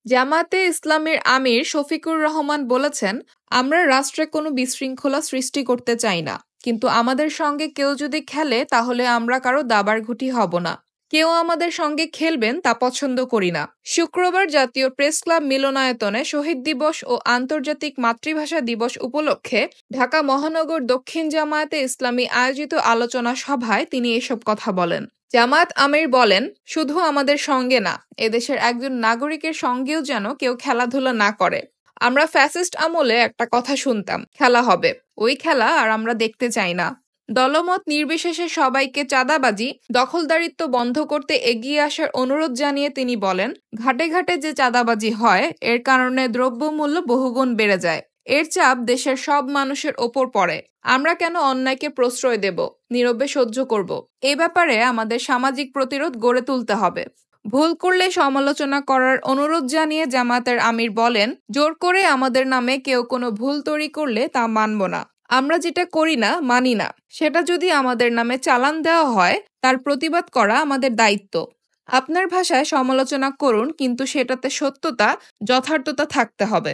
জামায়াতে ইসলামীর আমির শফিকুর রহমান বলেছেন, আমরা রাষ্ট্রে কোনো বিশৃঙ্খলা সৃষ্টি করতে চাই না, কিন্তু আমাদের সঙ্গে কেউ যদি খেলে তাহলে আমরা কারো দাবার ঘুঁটি হব না। কেউ আমাদের সঙ্গে খেলবেন তা পছন্দ করি না। শুক্রবার জাতীয় প্রেস ক্লাব মিলনায়তনে শহীদ দিবস ও আন্তর্জাতিক মাতৃভাষা দিবস উপলক্ষে ঢাকা মহানগর দক্ষিণ জামায়াতে ইসলামী আয়োজিত আলোচনা সভায় তিনি এসব কথা বলেন। জামায়াত আমির বলেন, শুধু আমাদের সঙ্গে না, এদেশের একজন নাগরিকের সঙ্গেও যেন কেউ খেলাধুলা না করে। আমরা ফ্যাসিস্ট আমলে একটা কথা শুনতাম, খেলা হবে, ওই খেলা আর আমরা দেখতে চাই না। দলমত নির্বিশেষে সবাইকে চাঁদাবাজি, দখলদারিত্ব বন্ধ করতে এগিয়ে আসার অনুরোধ জানিয়ে তিনি বলেন, ঘাটে ঘাটে যে চাঁদাবাজি হয় এর কারণে দ্রব্যমূল্য বহুগুণ বেড়ে যায়। এর চাপ দেশের সব মানুষের ওপর পড়ে। আমরা কেন অন্যায়কে প্রশ্রয় দেব, নীরবে সহ্য করব? এ ব্যাপারে আমাদের সামাজিক প্রতিরোধ গড়ে তুলতে হবে। ভুল করলে সমালোচনা করার অনুরোধ জানিয়ে জামায়াতের আমির বলেন, জোর করে আমাদের নামে কেউ কোনো ভুল তৈরি করলে তা মানব না। আমরা যেটা করি না, মানি না, সেটা যদি আমাদের নামে চালান দেওয়া হয় তার প্রতিবাদ করা আমাদের দায়িত্ব। আপনার ভাষায় সমালোচনা করুন, কিন্তু সেটাতে সত্যতা, যথার্থতা থাকতে হবে।